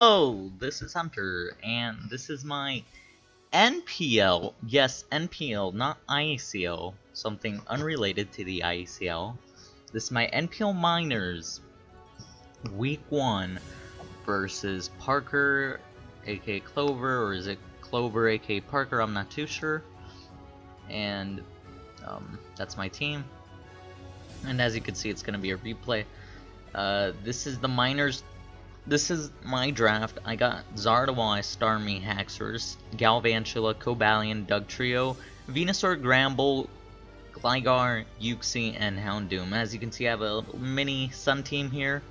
Oh, this is Hunter, and this is my NPL. Yes, NPL, not IACL. Something unrelated to the IACL. This is my NPL Miners Week 1 versus Parker, aka Clover, or is it Clover, aka Parker? I'm not too sure. And that's my team. And as you can see, it's going to be a replay. This is the Miners. This is my draft. I got Zardois, Starmie, Haxorus, Galvantula, Cobalion, Dugtrio, Venusaur, Gramble, Gligar, Uxie, and Houndoom. As you can see, I have a mini Sun team here,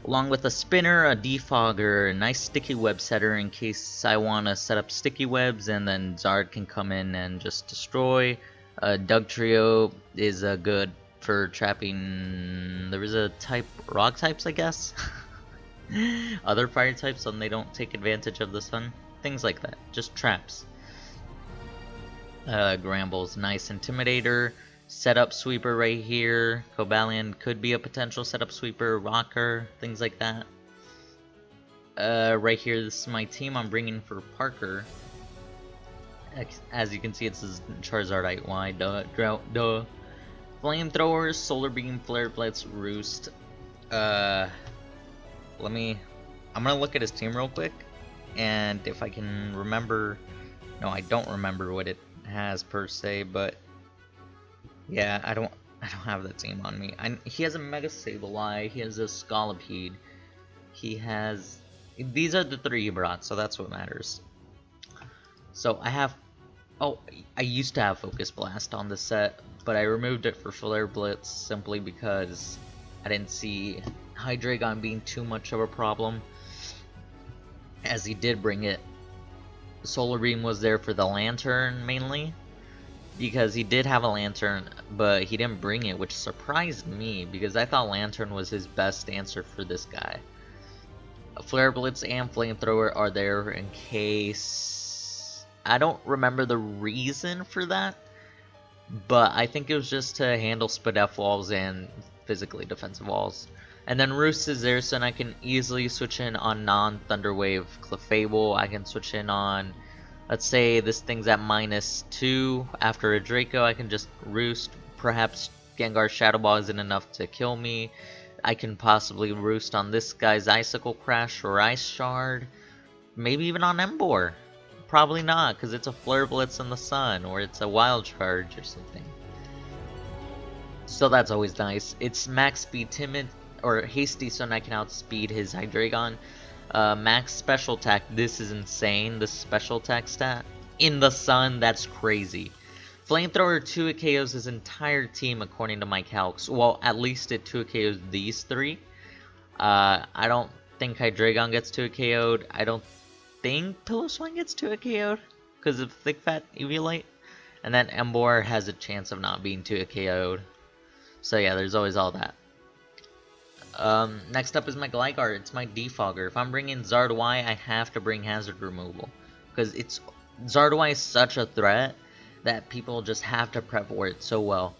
along with a Spinner, a Defogger, a nice Sticky Web setter in case I want to set up Sticky Webs, and then Zard can come in and just destroy. Dugtrio is good for trapping. There was a type, Rock types, I guess. Other fire types when they don't take advantage of the sun. Things like that. Just traps. Gramble's nice Intimidator. Setup Sweeper right here. Cobalion could be a potential setup sweeper. Rocker. Things like that. Right here, this is my team I'm bringing for Parker. As you can see, it says Charizard IY. Duh. Flamethrowers, Solar Beam, Flare Blitz, Roost. I'm gonna look at his team real quick, and if I can remember, no, I don't remember what it has per se, but yeah, I don't have that team on me. He has a Mega Sableye, he has a Scolipede, these are the three he brought, so that's what matters. So I used to have Focus Blast on the set, but I removed it for Flare Blitz simply because I didn't see Hydreigon being too much of a problem, as he did bring it. Solar Beam was there for the Lantern mainly, because he did have a Lantern, but he didn't bring it, which surprised me, because I thought Lantern was his best answer for this guy. Flare Blitz and Flamethrower are there in case... I don't remember the reason for that, but I think it was just to handle Spadef walls and physically defensive walls. And then Roost is there, so I can easily switch in on non-Thunderwave Clefable. I can switch in on, let's say this thing's at -2 after a Draco. I can just Roost. Perhaps Gengar's Shadow Ball isn't enough to kill me. I can possibly Roost on this guy's Icicle Crash or Ice Shard. Maybe even on Emboar. Probably not, because it's a Flare Blitz in the sun, or it's a Wild Charge or something. So that's always nice. It's max speed Timid or Hasty, so I can outspeed his Hydreigon. Max special attack. This is insane. This special attack stat in the sun. That's crazy. Flamethrower 2 KOs his entire team according to my calcs. Well, at least it 2 KOs these three. I don't think Hydreigon gets 2 KO'd. I don't think Piloswine gets 2 KO'd because of Thick Fat Eviolite. And then Emboar has a chance of not being 2 KO'd. So yeah, there's always all that. Next up is my Gligar. It's my Defogger. If I'm bringing Zardois, I have to bring Hazard Removal, because Zardois is such a threat that people just have to prep for it so well.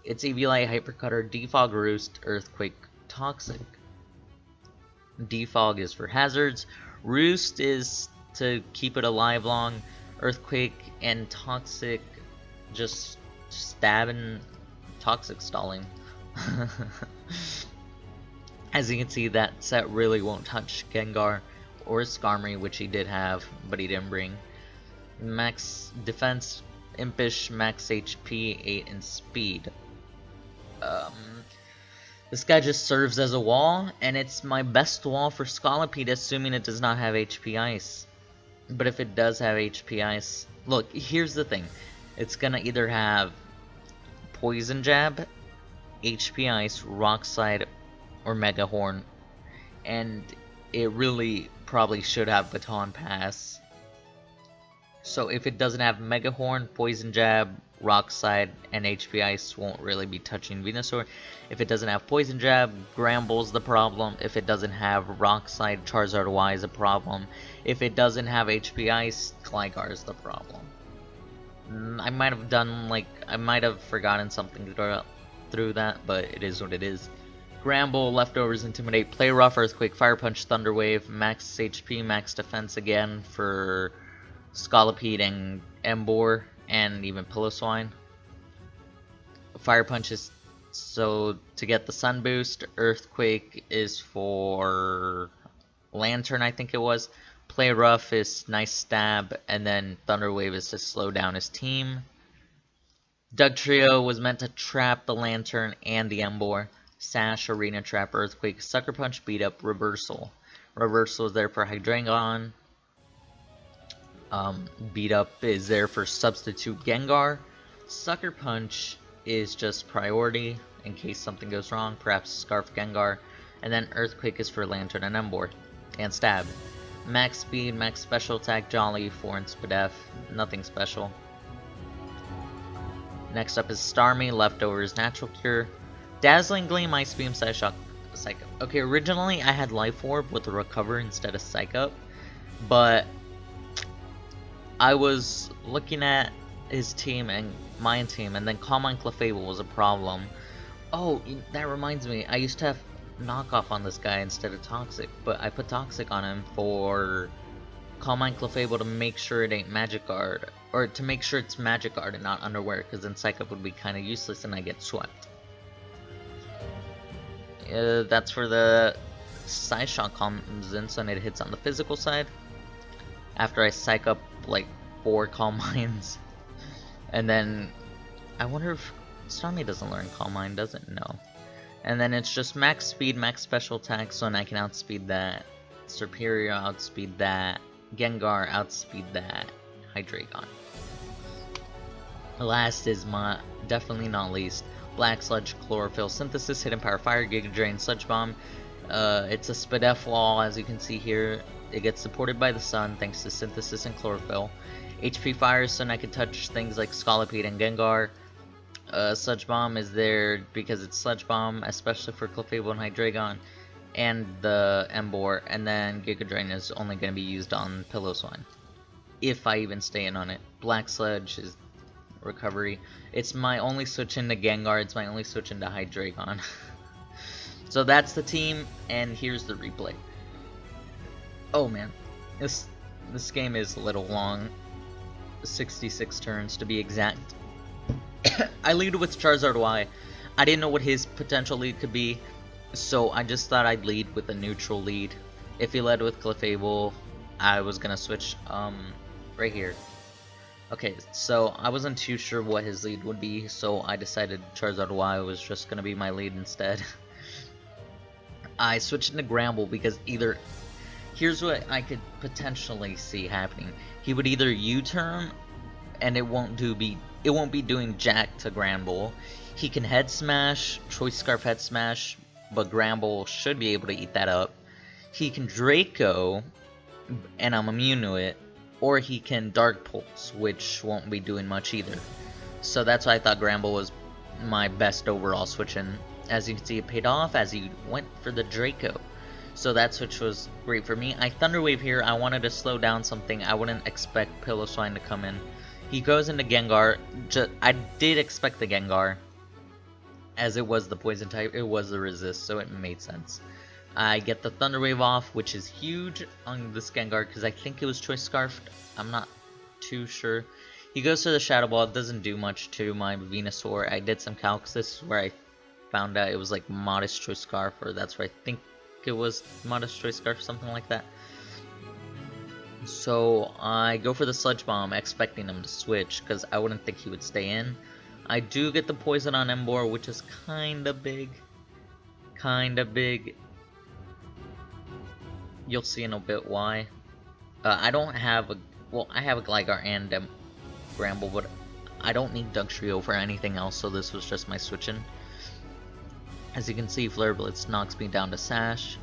It's Eviolite, Hypercutter, Defog, Roost, Earthquake, Toxic. Defog is for hazards. Roost is to keep it alive long. Earthquake and Toxic just stabbing, Toxic stalling. As you can see, that set really won't touch Gengar or Skarmory, which he did have, but he didn't bring. Max defense, Impish, max HP, 8 in speed. This guy just serves as a wall, and it's my best wall for Scolipede, assuming it does not have HP Ice. But if it does have HP Ice, look, here's the thing. It's gonna either have Poison Jab, HP Ice, Rock Slide, or Mega Horn, and it really probably should have Baton Pass. So if it doesn't have Mega Horn, Poison Jab, Rock Slide, and HP Ice won't really be touching Venusaur. If it doesn't have Poison Jab, Gramble's the problem. If it doesn't have Rock Slide, Charizard Y is a problem. If it doesn't have HP Ice, Gligar is the problem. I might have forgotten something through that, but it is what it is. Gramble, Leftovers, Intimidate, Play Rough, Earthquake, Fire Punch, Thunder Wave, Max HP, Max Defense again for Scolipede and Embor, and even Pillow Swine. Fire Punch is so to get the Sun Boost. Earthquake is for Lantern, I think it was. Play Rough is nice stab, and then Thunder Wave is to slow down his team. Doug Trio was meant to trap the Lantern and the Embor. Sash, Arena Trap, Earthquake, Sucker Punch, Beat Up, Reversal. Reversal is there for Hydreigon. Beat Up is there for Substitute Gengar. Sucker Punch is just priority in case something goes wrong, perhaps Scarf Gengar. And then Earthquake is for Lantern and Embor. And Stab. Max Speed, Max Special Attack, Jolly, 4 and Spadef. Nothing special. Next up is Starmie, Leftovers, Natural Cure. Dazzling Gleam, Ice Beam, Psyshock, Psych Up. Okay, originally I had Life Orb with a Recover instead of Psych Up, but I was looking at his team and my team, and then Calm Mind Clefable was a problem. Oh, that reminds me, I used to have Knockoff on this guy instead of Toxic, but I put Toxic on him for Calm Mind Clefable to make sure it ain't Magic Guard, or to make sure it's Magic Guard and not Underwear, because then Psych Up would be kind of useless and I get swept. That's for the Psyshock comes in, so it hits on the physical side. After I psych up like 4 Calm Minds. And then, I wonder if Starmie doesn't learn Calm Mind, does it? No. And then it's just max speed, max special attack, so I can outspeed that. Serperior outspeed that. Gengar outspeed that. Hydreigon. Last is my, definitely not least, Black Sludge, Chlorophyll, Synthesis, Hidden Power, Fire, Giga Drain, Sludge Bomb. It's a Spadef wall, as you can see here. It gets supported by the sun thanks to Synthesis and Chlorophyll. HP Fire, so I can touch things like Scolipede and Gengar. Sludge Bomb is there because it's Sludge Bomb, especially for Clefable and Hydreigon, and the Embor. And then Giga Drain is only going to be used on Pillow Swine, if I even stay in on it. Black Sludge is Recovery. It's my only switch into Gengar, it's my only switch into Hydreigon. So that's the team, and here's the replay. Oh man, this game is a little long. 66 turns to be exact. I lead with Charizard Y. I didn't know what his potential lead could be, so I just thought I'd lead with a neutral lead. If he led with Clefable, I was gonna switch right here. Okay, so I wasn't too sure what his lead would be, so I decided Charizard Y was just gonna be my lead instead. I switched into Gramble because either, here's what I could potentially see happening. He would either U-turn, and it won't be doing jack to Gramble. He can Head Smash, Choice Scarf Head Smash, but Gramble should be able to eat that up. He can Draco, and I'm immune to it. Or he can Dark Pulse, which won't be doing much either. So that's why I thought Gramble was my best overall switch in. As you can see, it paid off as he went for the Draco. So that switch was great for me. I Thunder Wave here. I wanted to slow down something. I wouldn't expect Pillow Swine to come in. He goes into Gengar. I did expect the Gengar, as it was the Poison type. It was the Resist, so it made sense. I get the Thunder Wave off, which is huge on this Gengar because I think it was Choice Scarfed. I'm not too sure. He goes to the Shadow Ball. It doesn't do much to my Venusaur. I did some calcs. This is where I found out it was like Modest Choice Scarf, or that's where I think it was Modest Choice Scarf, something like that. So I go for the Sludge Bomb, expecting him to switch because I wouldn't think he would stay in. I do get the Poison on Embor, which is kinda big. Kinda big. You'll see in a bit why. I don't have a... Well, I have a Gligar and Gramble, but I don't need Doug Trio for anything else, so this was just my switching. As you can see, Flare Blitz knocks me down to Sash.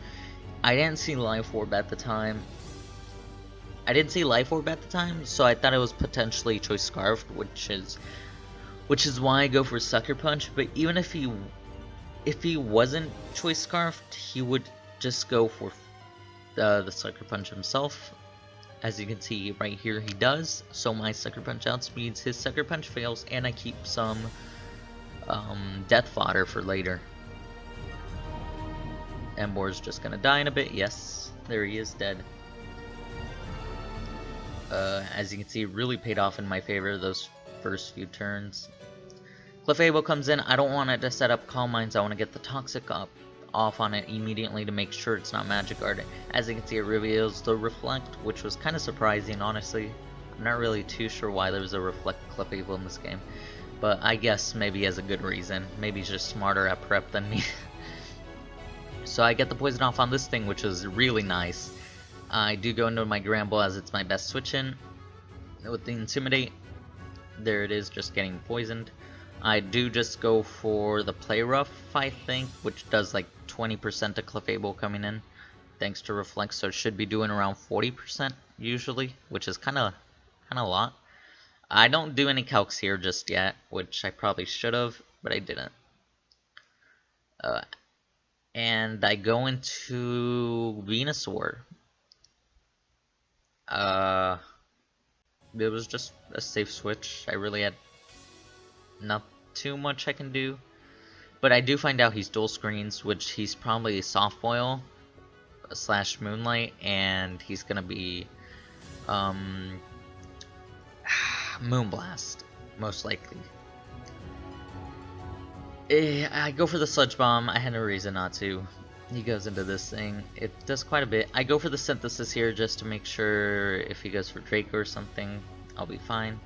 I didn't see Life Orb at the time. So I thought it was potentially Choice Scarf, which is why I go for Sucker Punch. But even if he wasn't Choice Scarfed, he would just go for the Sucker Punch himself. As you can see right here, he does. So my Sucker Punch outspeeds, his Sucker Punch fails, and I keep some Death Fodder for later. Embor's just gonna die in a bit. Yes, there he is, dead. As you can see, it really paid off in my favor those first few turns. Clefable comes in. I don't want it to set up Calm Minds. I want to get the Toxic off on it immediately to make sure it's not Magic Guard. As you can see, it reveals the Reflect, which was kind of surprising, honestly. I'm not really too sure why there was a Reflect Clefable in this game, but I guess maybe he has a good reason. Maybe he's just smarter at prep than me. So I get the poison off on this thing, which is really nice. I do go into my Gramble as it's my best switch in. With the Intimidate, there it is, just getting poisoned. I do just go for the Play Rough, I think, which does like 20% to Clefable coming in, thanks to Reflect, so it should be doing around 40% usually, which is kind of a lot. I don't do any calcs here just yet, which I probably should have, but I didn't. And I go into Venusaur. It was just a safe switch. I really had not too much I can do. But I do find out he's dual screens, which he's probably Soft Boil / Moonlight, and he's gonna be Moonblast, most likely. I go for the Sludge Bomb. I had no reason not to. He goes into this thing. It does quite a bit. I go for the Synthesis here just to make sure if he goes for Draco or something, I'll be fine.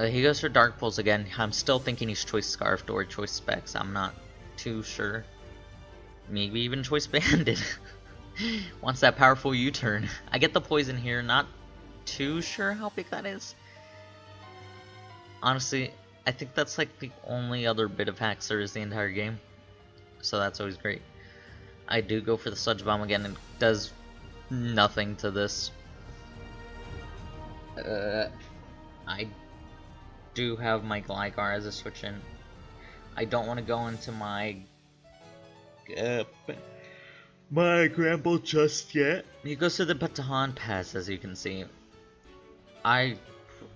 He goes for Dark Pulse again. I'm still thinking he's Choice Scarfed or Choice Specs. I'm not too sure. Maybe even Choice Banded. Wants that powerful U-turn. I get the poison here. Not too sure how big that is. Honestly, I think that's like the only other bit of hacks there is the entire game. So that's always great. I do go for the Sludge Bomb again, and it does nothing to this. I do have my Gligar as a switch in. I don't want to go into my Gramble just yet. He goes to the Baton Pass, as you can see. I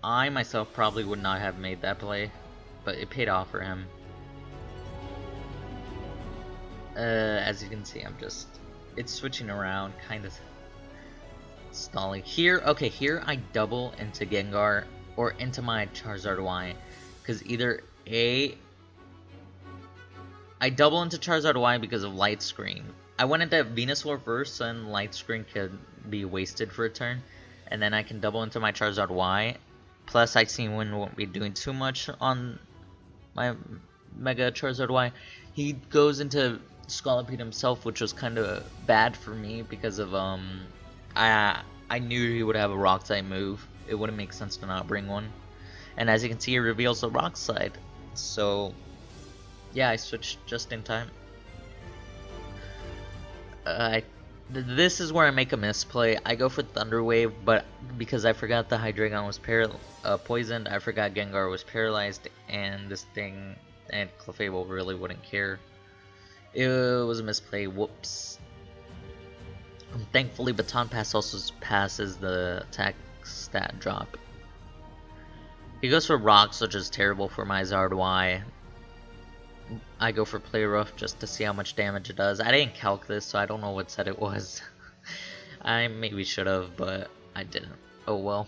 myself probably would not have made that play, but it paid off for him. As you can see, it's switching around, kind of stalling. Here, okay, here I double into Gengar or into my Charizard Y, because either I double into Charizard Y because of Light Screen. I went into Venusaur first, so then Light Screen could be wasted for a turn, and then I can double into my Charizard Y. Plus, I see Wind won't be doing too much on my Mega Charizard Y. He goes into Scolipede himself, which was kind of bad for me because of I knew he would have a Rock type move. It wouldn't make sense to not bring one. And as you can see, it reveals the Rock side. So yeah, I switched just in time. This is where I make a misplay. I go for Thunder Wave, but because I forgot the Hydreigon was poisoned, I forgot Gengar was paralyzed, and this thing and Clefable really wouldn't care. It was a misplay. Whoops. Thankfully, Baton Pass also passes the attack stat drop. He goes for Rocks, which is terrible for my Zard Y. I go for Play Rough just to see how much damage it does. I didn't calc this, so I don't know what set it was. I maybe should have, but I didn't. Oh well.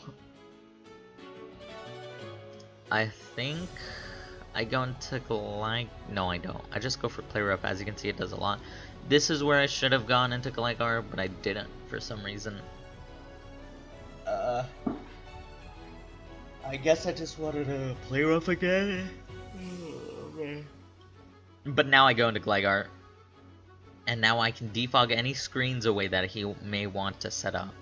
I think I go into no, I don't. I just go for Play Rough. As you can see, it does a lot. This is where I should have gone into Gligar, but I didn't for some reason. I guess I just wanted to Play Rough again. But now I go into Gligar, and now I can defog any screens away that he may want to set up.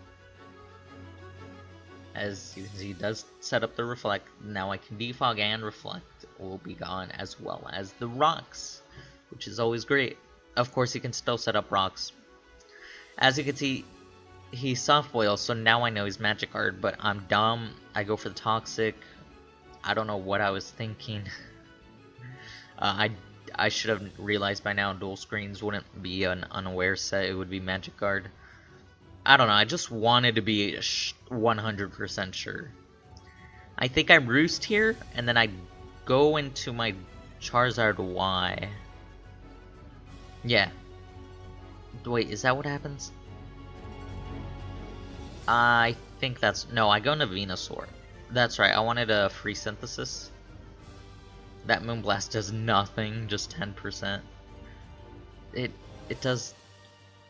As you can see, he does set up the Reflect. Now I can defog and Reflect will be gone, as well as the Rocks, which is always great. Of course, he can still set up Rocks. As you can see, he's Soft Boil, so now I know he's Magic Guard, but I'm dumb. I go for the Toxic. I don't know what I was thinking. I should have realized by now dual screens wouldn't be an unaware set, it would be Magic Guard. I don't know, I just wanted to be 100% sure. I think I Roost here, and then I go into my Charizard Y. Yeah. Wait, is that what happens? I think that's... No, I go into Venusaur. That's right, I wanted a free synthesis. That Moonblast does nothing, just 10%. It does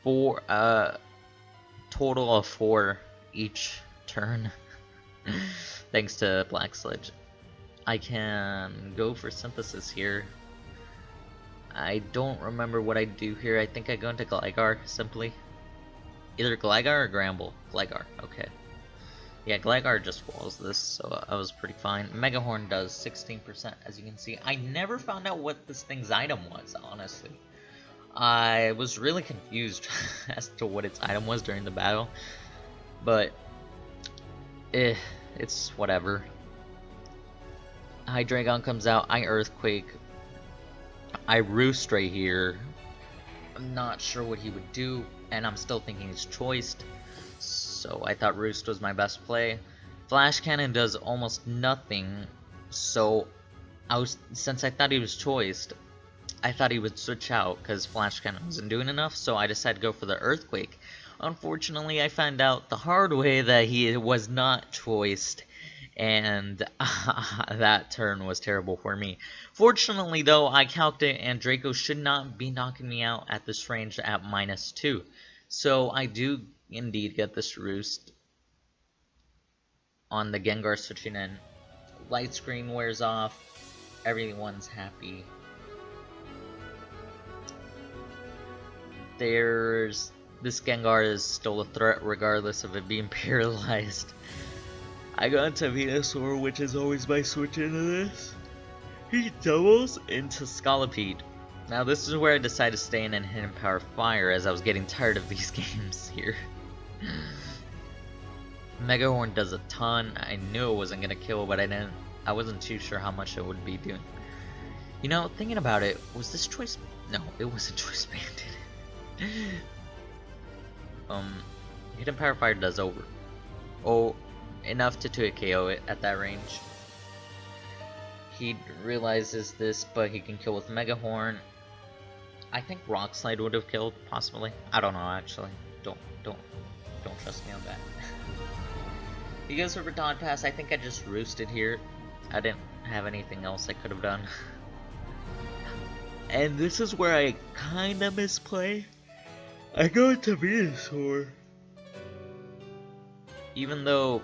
total of 4 each turn. Thanks to Black Sludge. I can go for synthesis here. I don't remember what I do here. I think I go into Gligar, simply. Either Gligar or Gramble. Gligar, okay. Yeah, Gligar just walls this, so I was pretty fine. Megahorn does 16%, as you can see. I never found out what this thing's item was, honestly. I was really confused as to what its item was during the battle. But, it's whatever. Hydreigon comes out, I Earthquake. I Roost right here. I'm not sure what he would do, and I'm still thinking he's choiced. So I thought Roost was my best play. Flash Cannon does almost nothing, so since I thought he was choiced, I thought he would switch out because Flash Cannon wasn't doing enough, so I decided to go for the Earthquake. Unfortunately, I found out the hard way that he was not choiced, and that turn was terrible for me. Fortunately, though, I calced it, and Draco should not be knocking me out at this range at -2. So I do indeed get this Roost on the Gengar switching in. Light Screen wears off. Everyone's happy. This Gengar is still a threat regardless of it being paralyzed. I go into Venusaur, which is always my switch into this. He doubles into Scolipede. Now this is where I decided to stay in and hit and Power Fire, as I was getting tired of these games here. Megahorn does a ton. I knew it wasn't gonna kill, but I wasn't too sure how much it would be doing. You know, thinking about it, was this choice? No, it wasn't choice banded. Hidden Power Fire does enough to 2-hit KO it at that range. He realizes this, but he can kill with Megahorn. I think Rock Slide would have killed, possibly. I don't know, actually. Don't trust me on that. He goes for Baton Pass. I think I just roosted here. I didn't have anything else I could have done. And this is where I kinda misplay. I go into Venusaur. Even though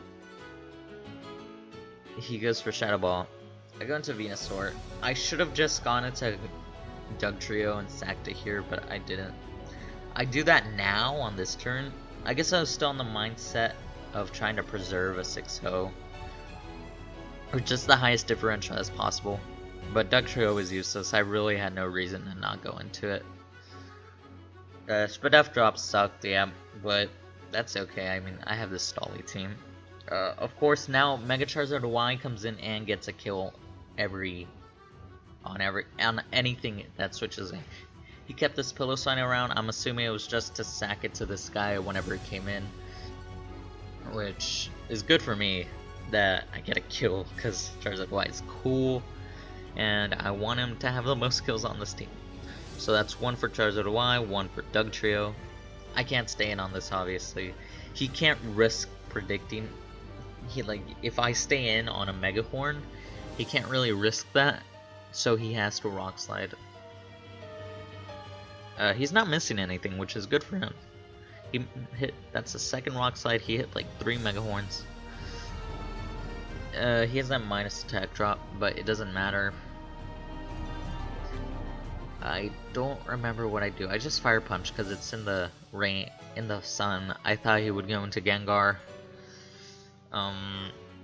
he goes for Shadow Ball, I go into Venusaur. I should have just gone into Dugtrio and sacked it here, but I didn't. I do that now on this turn. I guess I was still in the mindset of trying to preserve a 6-0. Or just the highest differential as possible. But Dugtrio was useless. I really had no reason to not go into it. Spadef drop sucked, yeah, but that's okay. I mean, I have this Stolly team. Of course, now Mega Charizard Y comes in and gets a kill on anything that switches in. He kept this Pillow Sign around. I'm assuming it was just to sack it to this guy whenever it came in, which is good for me that I get a kill because Charizard Y is cool, and I want him to have the most kills on this team. So that's one for Charizard Y, one for Dugtrio. I can't stay in on this, obviously. He can't risk predicting. If I stay in on a Megahorn, he can't really risk that, so he has to Rock Slide. He's not missing anything, which is good for him. That's the second Rock Slide. He hit like 3 Megahorns. He has that minus attack drop, but it doesn't matter. I don't remember what I do. I just Fire Punch because it's in the rain, in the sun. I thought he would go into Gengar.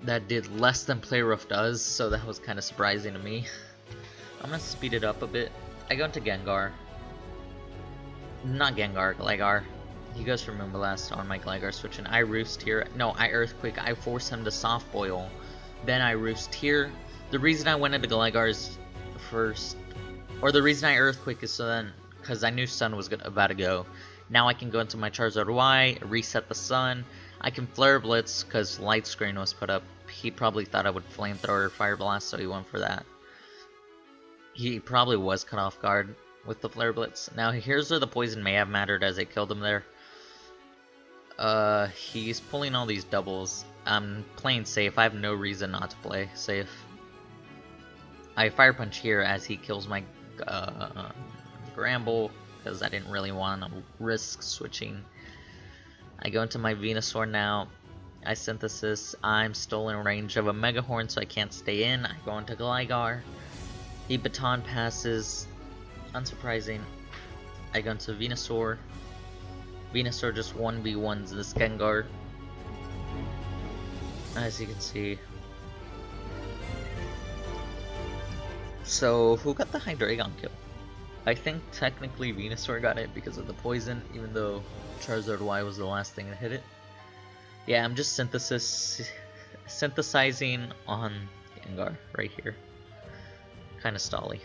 That did less than Play Rough does, so that was kind of surprising to me. I'm gonna speed it up a bit. I go into Gengar. Not Gengar, Gligar. He goes for Moonblast on my Gligar switch, and I Roost here. No, I Earthquake. I force him to Soft Boil. Then I Roost here. The reason I went into Gligar is first, or the reason I Earthquake is so then, because I knew Sun was about to go. Now I can go into my Charizard Y, reset the Sun. I can Flare Blitz because Light Screen was put up. He probably thought I would Flamethrower or Fire Blast, so he went for that. He probably was caught off guard with the Flare Blitz. Now here's where the poison may have mattered as I killed him there. He's pulling all these doubles. I'm playing safe. I have no reason not to play safe. I Fire Punch here as he kills my Gramble, because I didn't really want to risk switching. I go into my Venusaur now. I Synthesis. I'm still in range of a Mega Horn, so I can't stay in. I go into Gligar. He Baton passes. Unsurprising. I go into Venusaur. Venusaur just 1v1s this Gengar. As you can see. So, who got the Hydreigon kill? I think technically Venusaur got it because of the poison, even though Charizard Y was the last thing to hit it. Yeah, I'm just synthesizing on Gengar right here. Kinda stally.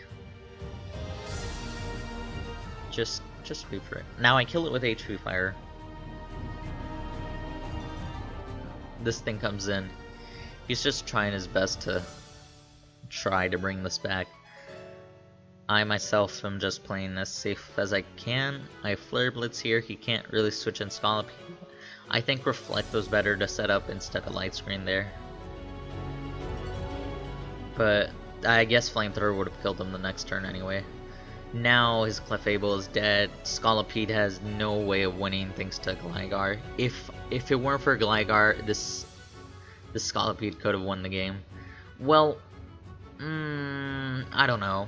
Just wait for it. Now I kill it with HP Fire. This thing comes in. He's just trying his best to try to bring this back. I myself am just playing as safe as I can. I have Flare Blitz here. He can't really switch in Scallop. I think Reflect was better to set up instead of Light Screen there. But I guess Flamethrower would have killed him the next turn anyway. Now his Clefable is dead. Scolipede has no way of winning thanks to Gligar. If it weren't for Gligar, this Scolipede could have won the game. Well, I don't know.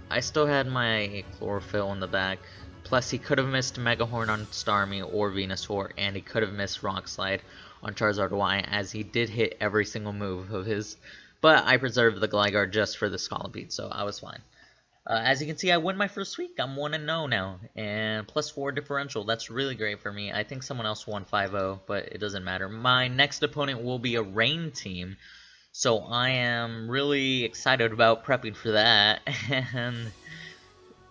I still had my Chlorophyll in the back. Plus, he could have missed Mega Horn on Starmie or Venusaur, and he could have missed Rock Slide on Charizard Y, as he did hit every single move of his. But I preserved the Gligar just for the Scolipede, so I was fine. As you can see, I win my first week. I'm 1-0 now, and +4 differential. That's really great for me. I think someone else won 5-0, but it doesn't matter. My next opponent will be a Rain team, so I am really excited about prepping for that. And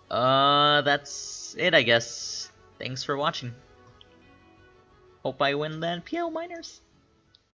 that's it, I guess. Thanks for watching. Hope I win the NPL minors.